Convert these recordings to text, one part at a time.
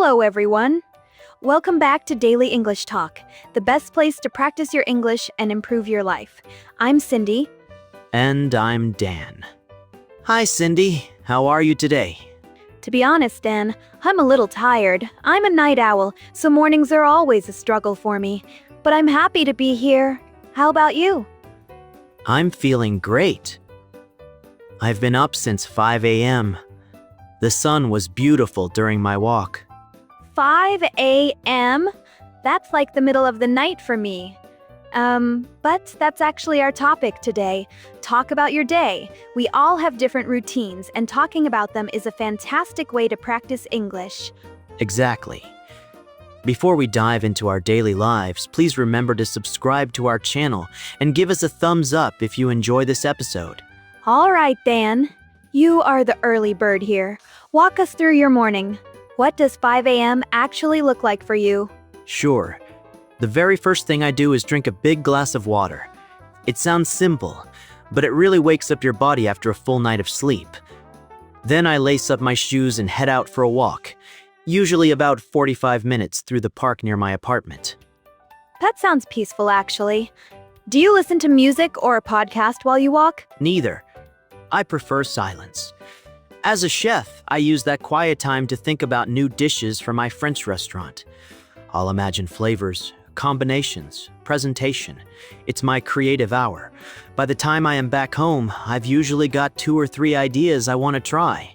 Hello, everyone. Welcome back to Daily English Talk, the best place to practice your English and improve your life. I'm Cindy. And I'm Dan. Hi, Cindy. How are you today? To be honest, Dan, I'm a little tired. I'm a night owl, so mornings are always a struggle for me. But I'm happy to be here. How about you? I'm feeling great. I've been up since 5 a.m. The sun was beautiful during my walk. 5 a.m.? That's like the middle of the night for me. But that's actually our topic today. Talk about your day. We all have different routines, and talking about them is a fantastic way to practice English. Exactly. Before we dive into our daily lives, please remember to subscribe to our channel and give us a thumbs up if you enjoy this episode. All right, Dan. You are the early bird here. Walk us through your morning. What does 5 a.m. actually look like for you? Sure. The very first thing I do is drink a big glass of water. It sounds simple, but it really wakes up your body after a full night of sleep. Then I lace up my shoes and head out for a walk, usually about 45 minutes through the park near my apartment. That sounds peaceful, actually. Do you listen to music or a podcast while you walk? Neither. I prefer silence. As a chef, I use that quiet time to think about new dishes for my French restaurant. I'll imagine flavors, combinations, presentation. It's my creative hour. By the time I am back home, I've usually got 2 or 3 ideas I want to try.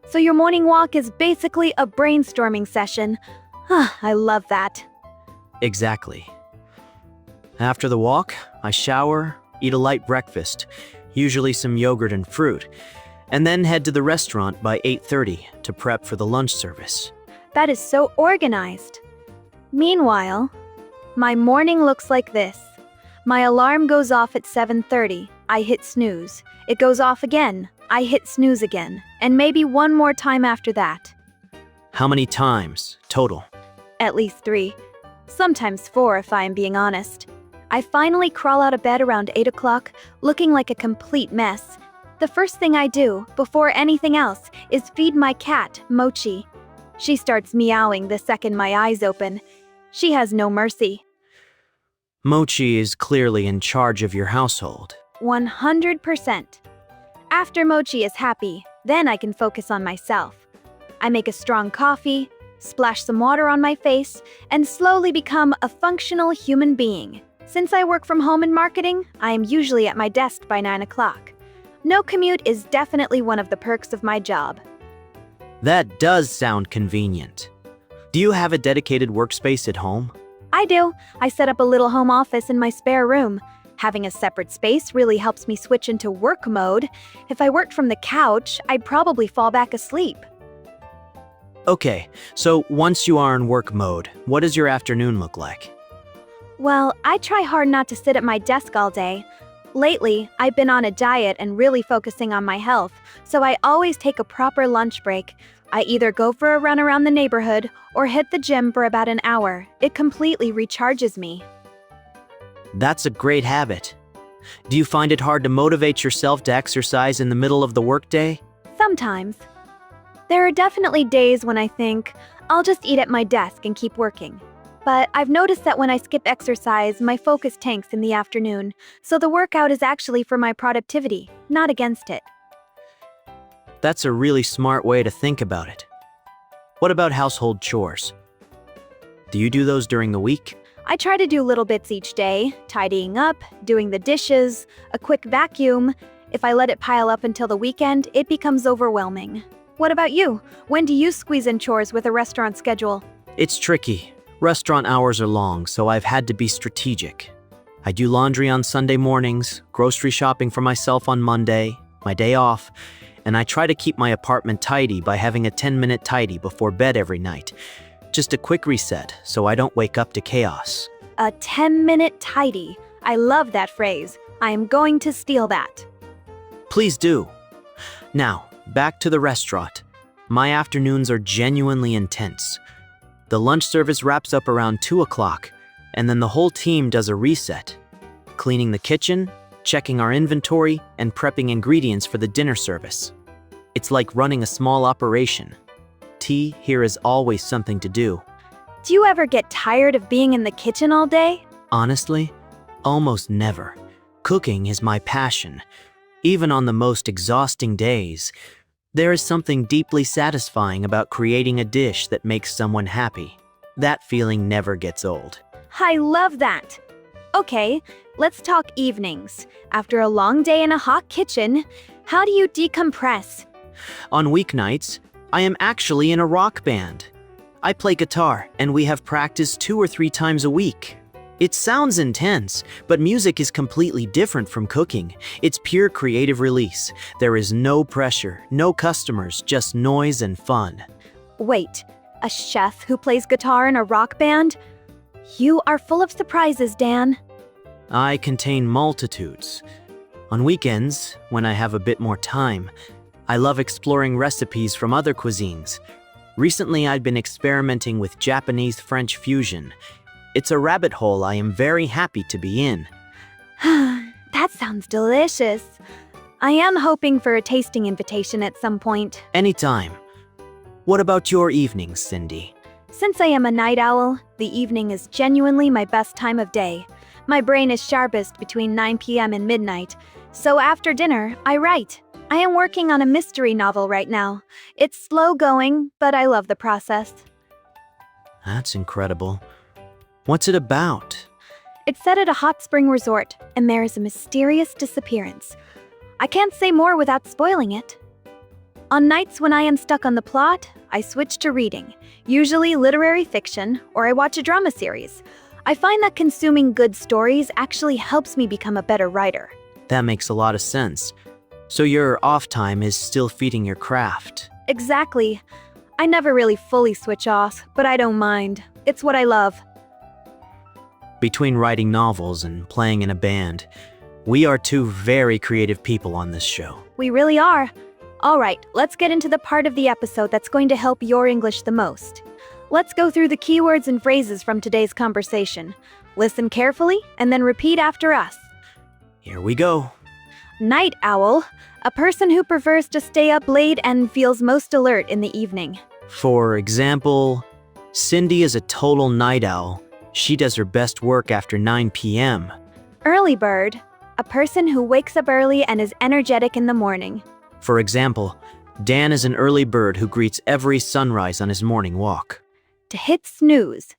So your morning walk is basically a brainstorming session. I love that. Exactly. After the walk, I shower, eat a light breakfast, usually some yogurt and fruit, and then head to the restaurant by 8:30 to prep for the lunch service. That is so organized. Meanwhile, my morning looks like this. My alarm goes off at 7:30. I hit snooze. It goes off again. I hit snooze again. And maybe one more time after that. How many times total? At least 3. Sometimes 4 if I am being honest. I finally crawl out of bed around 8 o'clock, looking like a complete mess. The first thing I do, before anything else, is feed my cat, Mochi. She starts meowing the second my eyes open. She has no mercy. Mochi is clearly in charge of your household. 100%. After Mochi is happy, then I can focus on myself. I make a strong coffee, splash some water on my face, and slowly become a functional human being. Since I work from home in marketing, I am usually at my desk by 9 o'clock. No commute is definitely one of the perks of my job. That does sound convenient. Do you have a dedicated workspace at home? I do. I set up a little home office in my spare room. Having a separate space really helps me switch into work mode. If I worked from the couch, I'd probably fall back asleep. Okay, so once you are in work mode, what does your afternoon look like? Well, I try hard not to sit at my desk all day. Lately, I've been on a diet and really focusing on my health, so I always take a proper lunch break. I either go for a run around the neighborhood or hit the gym for about an hour. It completely recharges me. That's a great habit. Do you find it hard to motivate yourself to exercise in the middle of the workday? Sometimes. There are definitely days when I think, I'll just eat at my desk and keep working. But I've noticed that when I skip exercise, my focus tanks in the afternoon, so the workout is actually for my productivity, not against it. That's a really smart way to think about it. What about household chores? Do you do those during the week? I try to do little bits each day, tidying up, doing the dishes, a quick vacuum. If I let it pile up until the weekend, it becomes overwhelming. What about you? When do you squeeze in chores with a restaurant schedule? It's tricky. Restaurant hours are long, so I've had to be strategic. I do laundry on Sunday mornings, grocery shopping for myself on Monday, my day off, and I try to keep my apartment tidy by having a 10-minute tidy before bed every night. Just a quick reset so I don't wake up to chaos. A 10-minute tidy. I love that phrase. I am going to steal that. Please do. Now, back to the restaurant. My afternoons are genuinely intense. The lunch service wraps up around 2 o'clock, and then the whole team does a reset. Cleaning the kitchen, checking our inventory, and prepping ingredients for the dinner service. It's like running a small operation. tea, here is always something to do. Do you ever get tired of being in the kitchen all day? Honestly, almost never. Cooking is my passion. Even on the most exhausting days, there is something deeply satisfying about creating a dish that makes someone happy. That feeling never gets old. I love that. Okay, let's talk evenings. After a long day in a hot kitchen, how do you decompress? On weeknights, I am actually in a rock band. I play guitar, and we have practice 2 or 3 times a week. It sounds intense, but music is completely different from cooking. It's pure creative release. There is no pressure, no customers, just noise and fun. Wait, a chef who plays guitar in a rock band? You are full of surprises, Dan. I contain multitudes. On weekends, when I have a bit more time, I love exploring recipes from other cuisines. Recently, I've been experimenting with Japanese-French fusion. It's a rabbit hole I am very happy to be in. That sounds delicious. I am hoping for a tasting invitation at some point. Anytime. What about your evenings, Cindy? Since I am a night owl, the evening is genuinely my best time of day. My brain is sharpest between 9 p.m. and midnight, so after dinner, I write. I am working on a mystery novel right now. It's slow going, but I love the process. That's incredible. What's it about? It's set at a hot spring resort, and there is a mysterious disappearance. I can't say more without spoiling it. On nights when I am stuck on the plot, I switch to reading, usually literary fiction, or I watch a drama series. I find that consuming good stories actually helps me become a better writer. That makes a lot of sense. So your off time is still feeding your craft. Exactly. I never really fully switch off, but I don't mind. It's what I love. Between writing novels and playing in a band, we are 2 very creative people on this show. We really are. All right, let's get into the part of the episode that's going to help your English the most. Let's go through the keywords and phrases from today's conversation. Listen carefully and then repeat after us. Here we go. Night owl, a person who prefers to stay up late and feels most alert in the evening. For example, Cindy is a total night owl. She does her best work after 9 p.m. Early bird, a person who wakes up early and is energetic in the morning. For example, Dan is an early bird who greets every sunrise on his morning walk. To hit snooze,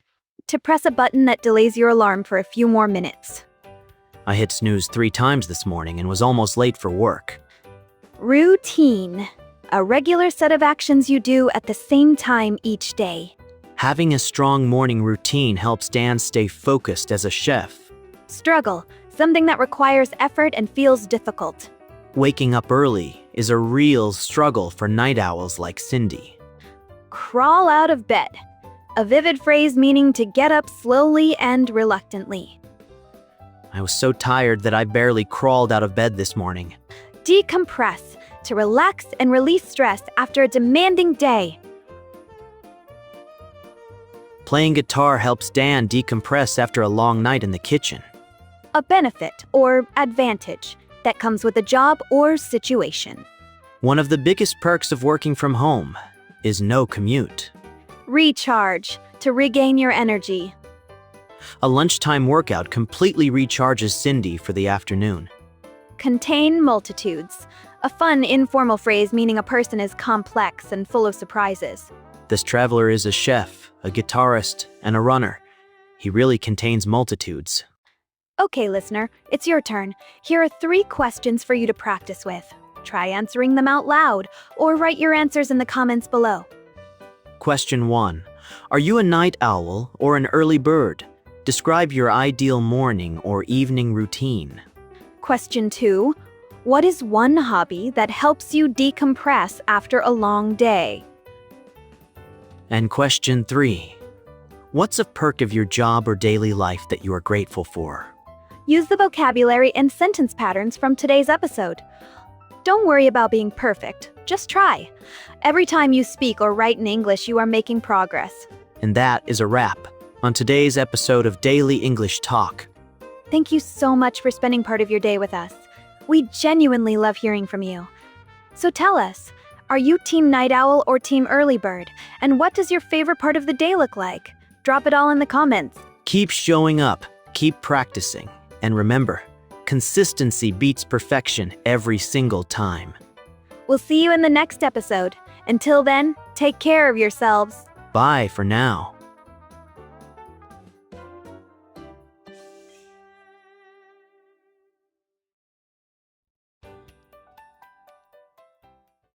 to press a button that delays your alarm for a few more minutes. I hit snooze 3 times this morning and was almost late for work. Routine, a regular set of actions you do at the same time each day. Having a strong morning routine helps Dan stay focused as a chef. Struggle, something that requires effort and feels difficult. Waking up early is a real struggle for night owls like Cindy. Crawl out of bed, a vivid phrase meaning to get up slowly and reluctantly. I was so tired that I barely crawled out of bed this morning. Decompress, to relax and release stress after a demanding day. Playing guitar helps Dan decompress after a long night in the kitchen. A benefit or advantage that comes with a job or situation. One of the biggest perks of working from home is no commute. Recharge, to regain your energy. A lunchtime workout completely recharges Cindy for the afternoon. Contain multitudes, a fun informal phrase meaning a person is complex and full of surprises. This traveler is a chef, a guitarist, and a runner. He really contains multitudes. Okay, listener, it's your turn. Here are 3 questions for you to practice with. Try answering them out loud, or write your answers in the comments below. Question 1. Are you a night owl or an early bird? Describe your ideal morning or evening routine. Question 2. What is one hobby that helps you decompress after a long day? And question 3. What's a perk of your job or daily life that you are grateful for? Use the vocabulary and sentence patterns from today's episode. Don't worry about being perfect, just try. Every time you speak or write in English, you are making progress. And that is a wrap on today's episode of Daily English Talk. Thank you so much for spending part of your day with us. We genuinely love hearing from you. So tell us, Are you team night owl or team early bird? And what does your favorite part of the day look like? Drop it all in the comments. Keep showing up, keep practicing, and remember, consistency beats perfection every single time. We'll see you in the next episode. Until then, take care of yourselves. Bye for now.